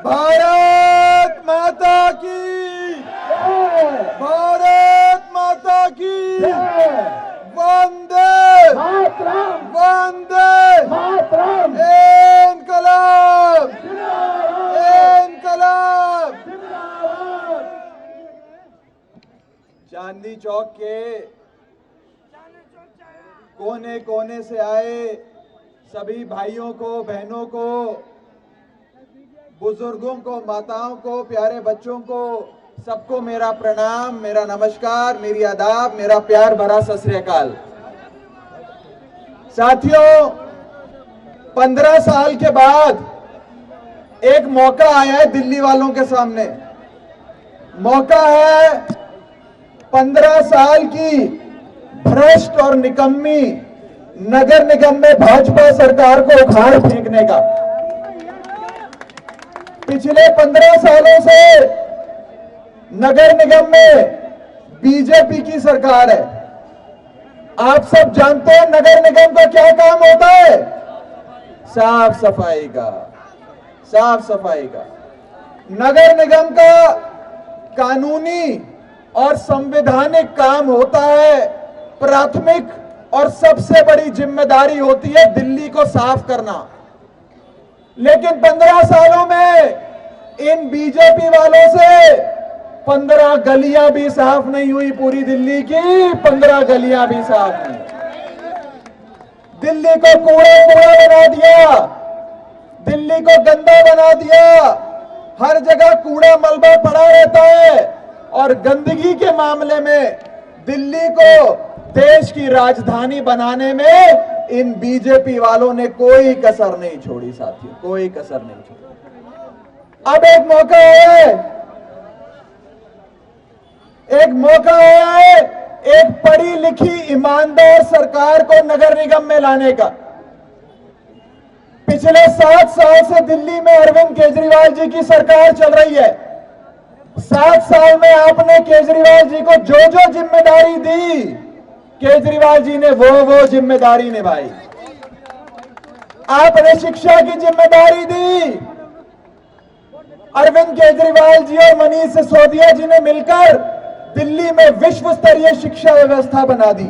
भारत माता की, भारत माता की, वंदे मातरम, वंदे मातरम, इनकलाब, इनकलाब। चांदनी चौक के कोने कोने से आए सभी भाइयों को, बहनों को, बुजुर्गों को, माताओं को, प्यारे बच्चों को, सबको मेरा प्रणाम, मेरा नमस्कार, मेरी आदाब, मेरा प्यार भरा सत श्री अकाल। साथियों, 15 साल के बाद एक मौका आया है दिल्ली वालों के सामने। मौका है 15 साल की भ्रष्ट और निकम्मी नगर निगम में भाजपा सरकार को उखाड़ फेंकने का। पिछले 15 सालों से नगर निगम में बीजेपी की सरकार है। आप सब जानते हैं नगर निगम का क्या काम होता है? साफ सफाई का, साफ सफाई का। नगर निगम का कानूनी और संवैधानिक काम होता है, प्राथमिक और सबसे बड़ी जिम्मेदारी होती है दिल्ली को साफ करना। लेकिन 15 सालों में इन बीजेपी वालों से 15 गलियां भी साफ नहीं हुई। पूरी दिल्ली की 15 गलियां भी साफ नहीं। दिल्ली को कूड़ा कूड़ा बना दिया, दिल्ली को गंदा बना दिया। हर जगह कूड़ा मलबा पड़ा रहता है और गंदगी के मामले में दिल्ली को देश की राजधानी बनाने में इन बीजेपी वालों ने कोई कसर नहीं छोड़ी। साथियों, कोई कसर नहीं छोड़ी। अब एक मौका है, एक मौका है एक पढ़ी लिखी ईमानदार सरकार को नगर निगम में लाने का। पिछले 7 साल से दिल्ली में अरविंद केजरीवाल जी की सरकार चल रही है। 7 साल में आपने केजरीवाल जी को जो जो जिम्मेदारी दी, केजरीवाल जी ने वो जिम्मेदारी निभाई। आपने शिक्षा की जिम्मेदारी दी, अरविंद केजरीवाल जी और मनीष सिसोदिया जी ने मिलकर दिल्ली में विश्व स्तरीय शिक्षा व्यवस्था बना दी।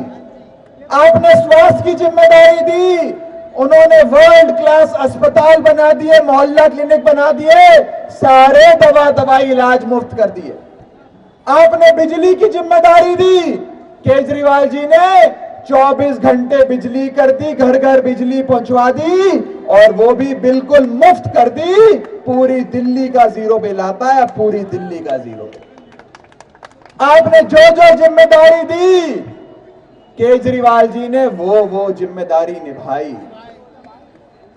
आपने स्वास्थ्य की जिम्मेदारी दी, उन्होंने वर्ल्ड क्लास अस्पताल बना दिए, मोहल्ला क्लिनिक बना दिए, सारे दवाई इलाज मुफ्त कर दिए। आपने बिजली की जिम्मेदारी दी, केजरीवाल जी ने 24 घंटे बिजली कर दी, घर घर बिजली पहुंचवा दी और वो भी बिल्कुल मुफ्त कर दी। पूरी दिल्ली का जीरो बिल आता है, पूरी दिल्ली का जीरो बिल। आपने जो जो जिम्मेदारी दी, केजरीवाल जी ने वो जिम्मेदारी निभाई।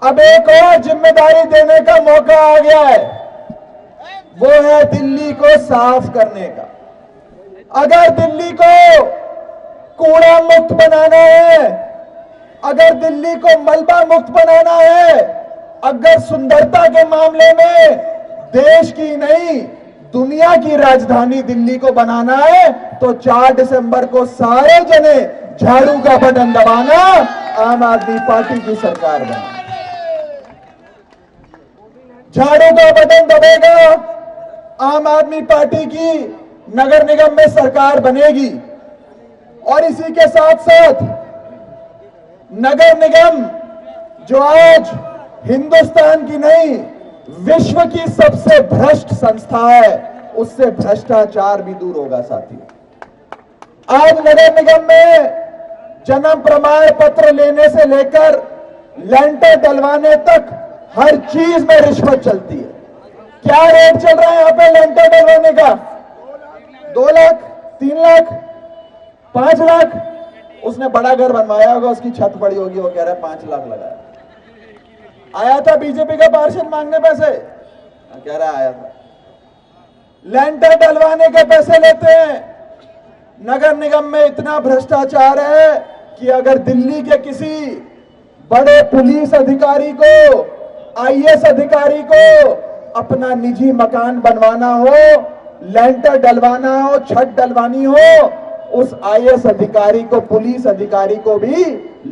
अब एक और जिम्मेदारी देने का मौका आ गया है, वो है दिल्ली को साफ करने का। अगर दिल्ली को कूड़ा मुक्त बनाना है, अगर दिल्ली को मलबा मुक्त बनाना है, अगर सुंदरता के मामले में देश की नहीं दुनिया की राजधानी दिल्ली को बनाना है, तो 4 दिसंबर को सारे जने झाड़ू का बटन दबाना, आम आदमी पार्टी की सरकार बना। झाड़ू का बटन दबेगा, आम आदमी पार्टी की नगर निगम में सरकार बनेगी। और इसी के साथ साथ नगर निगम जो आज हिंदुस्तान की नहीं विश्व की सबसे भ्रष्ट संस्था है, उससे भ्रष्टाचार भी दूर होगा। साथियों, आज नगर निगम में जन्म प्रमाण पत्र लेने से लेकर लेंटर डलवाने तक हर चीज में रिश्वत चलती है। क्या रेट चल रहा है यहां पे लेंटर डलवाने का? 2 लाख, 3 लाख, 5 लाख। उसने बड़ा घर बनवाया होगा, उसकी छत पड़ी होगी, वो कह रहा है 5 लाख लगाया। आया था बीजेपी का पार्षद मांगने पैसे, कह रहा आया था। लेंटर डलवाने के पैसे लेते हैं। नगर निगम में इतना भ्रष्टाचार है कि अगर दिल्ली के किसी बड़े पुलिस अधिकारी को, आईएएस अधिकारी को अपना निजी मकान बनवाना हो, लेंटर डलवाना हो, छत डलवानी हो, उस आईएएस अधिकारी को, पुलिस अधिकारी को भी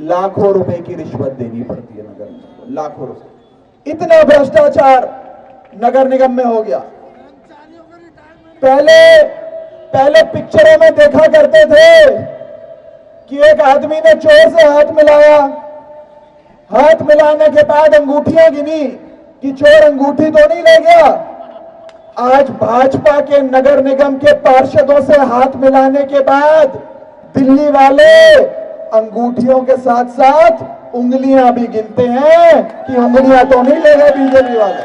लाखों रुपए की रिश्वत देनी पड़ती है नगर निगम को, लाखों रुपए। इतना भ्रष्टाचार नगर निगम में हो गया। पहले पहले पिक्चरों में देखा करते थे कि एक आदमी ने चोर से हाथ मिलाया, हाथ मिलाने के बाद अंगूठियां गिनी कि चोर अंगूठी तो नहीं ले गया। आज भाजपा के नगर निगम के पार्षदों से हाथ मिलाने के बाद दिल्ली वाले अंगूठियों के साथ साथ उंगलियां भी गिनते हैं कि उंगलियां तो नहीं ले गए बीजेपी वाले।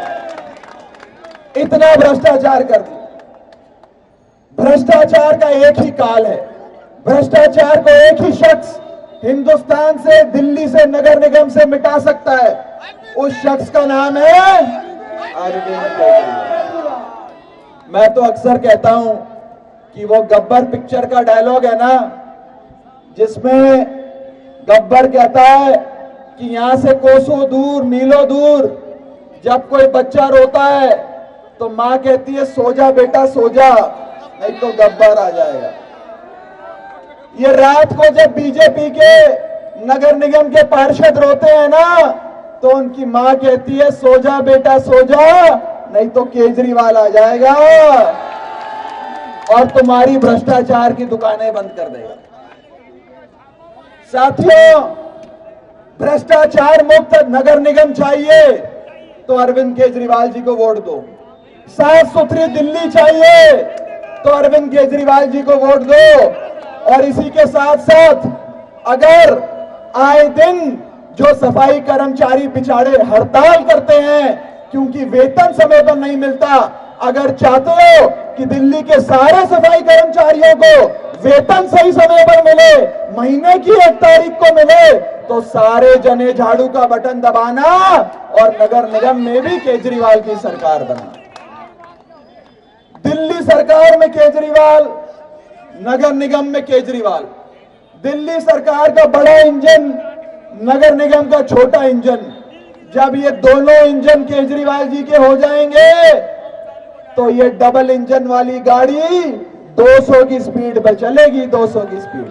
इतना भ्रष्टाचार कर दिया। भ्रष्टाचार का एक ही काल है, भ्रष्टाचार को एक ही शख्स हिंदुस्तान से, दिल्ली से, नगर निगम से मिटा सकता है। उस शख्स का नाम है अरविंद केजरीवाल। मैं तो अक्सर कहता हूं कि वो गब्बर पिक्चर का डायलॉग है ना, जिसमें गब्बर कहता है कि यहां से कोसों दूर, मीलों दूर जब कोई बच्चा रोता है तो मां कहती है सो जा बेटा सो जा, नहीं तो गब्बर आ जाएगा। ये रात को जब बीजेपी के नगर निगम के पार्षद रोते हैं ना, तो उनकी मां कहती है सो जा बेटा सो जा, नहीं तो केजरीवाल आ जाएगा और तुम्हारी भ्रष्टाचार की दुकानें बंद कर देगा। साथियों, भ्रष्टाचार मुक्त नगर निगम चाहिए तो अरविंद केजरीवाल जी को वोट दो। साफ सुथरी दिल्ली चाहिए तो अरविंद केजरीवाल जी को वोट दो। और इसी के साथ साथ अगर आए दिन जो सफाई कर्मचारी बेचारे हड़ताल करते हैं क्योंकि वेतन समय पर नहीं मिलता, अगर चाहते हो कि दिल्ली के सारे सफाई कर्मचारियों को वेतन सही समय पर मिले, महीने की 1 तारीख को मिले, तो सारे जने झाड़ू का बटन दबाना और नगर निगम में भी केजरीवाल की सरकार बनाना। दिल्ली सरकार में केजरीवाल, नगर निगम में केजरीवाल। दिल्ली सरकार का बड़ा इंजन, नगर निगम का छोटा इंजन। जब ये दोनों इंजन केजरीवाल जी के हो जाएंगे तो ये डबल इंजन वाली गाड़ी 200 की स्पीड पर चलेगी, 200 की स्पीड।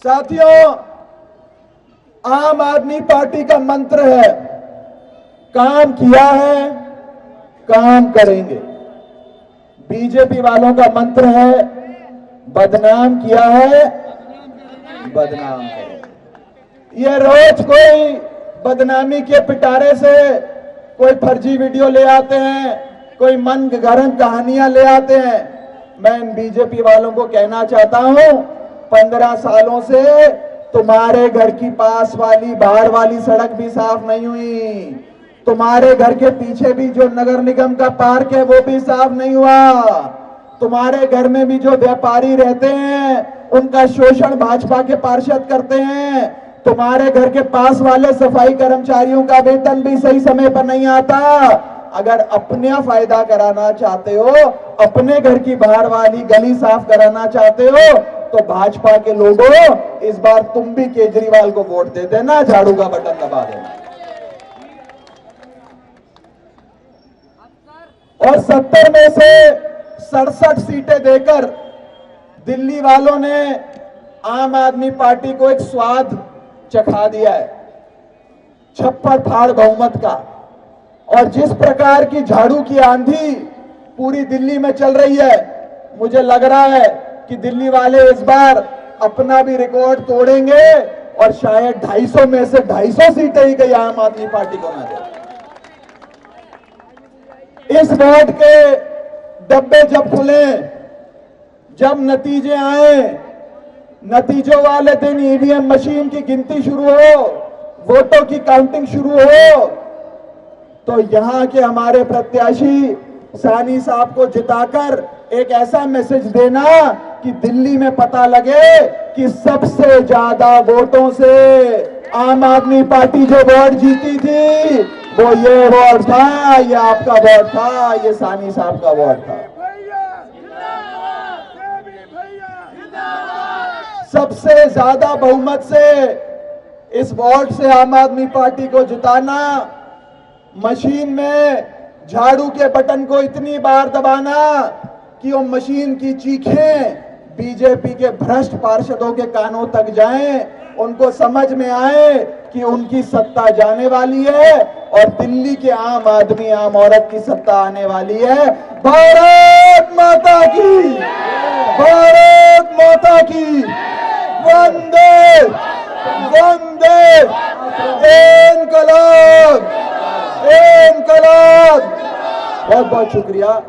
साथियों, आम आदमी पार्टी का मंत्र है काम किया है, काम करेंगे। बीजेपी वालों का मंत्र है बदनाम किया है, बदनाम करेंगे। ये रोज कोई बदनामी के पिटारे से कोई फर्जी वीडियो ले आते हैं, कोई मन गढ़ंत कहानियां ले आते हैं। मैं इन बीजेपी वालों को कहना चाहता हूं, 15 सालों से तुम्हारे घर की पास वाली बाहर वाली सड़क भी साफ नहीं हुई, तुम्हारे घर के पीछे भी जो नगर निगम का पार्क है वो भी साफ नहीं हुआ, तुम्हारे घर में भी जो व्यापारी रहते हैं उनका शोषण भाजपा के पार्षद करते हैं, तुम्हारे घर के पास वाले सफाई कर्मचारियों का वेतन भी सही समय पर नहीं आता। अगर अपना फायदा कराना चाहते हो, अपने घर की बाहर वाली गली साफ कराना चाहते हो, तो भाजपा के लोगों इस बार तुम भी केजरीवाल को वोट दे देना, झाड़ू का बटन दबा देना। और 70 में से 67 सीटें देकर दिल्ली वालों ने आम आदमी पार्टी को एक स्वाद चखा दिया है, छप्पर फाड़ बहुमत का। और जिस प्रकार की झाड़ू की आंधी पूरी दिल्ली में चल रही है, मुझे लग रहा है कि दिल्ली वाले इस बार अपना भी रिकॉर्ड तोड़ेंगे और शायद 250 में से 250 सीटें ही कहीं आम आदमी पार्टी को ना दे। इस वोट के डब्बे जब खुले, जब नतीजे आए, नतीजों वाले दिन ईवीएम मशीन की गिनती शुरू हो, वोटों की काउंटिंग शुरू हो, तो यहां के हमारे प्रत्याशी सानी साहब को जिताकर एक ऐसा मैसेज देना कि दिल्ली में पता लगे कि सबसे ज्यादा वोटों से आम आदमी पार्टी जो वोट जीती थी वो ये वोट था, ये आपका वोट था, ये सानी साहब का वोट था। सबसे ज्यादा बहुमत से इस वोट से आम आदमी पार्टी को जिताना, मशीन में झाड़ू के बटन को इतनी बार दबाना कि वो मशीन की चीखें बीजेपी के भ्रष्ट पार्षदों के कानों तक जाएं, उनको समझ में आए कि उनकी सत्ता जाने वाली है और दिल्ली के आम आदमी आम औरत की सत्ता आने वाली है। भारत माता की, भारत माता की, वंदे वंदे, इनकलाब इनकलाब। बहुत बहुत शुक्रिया।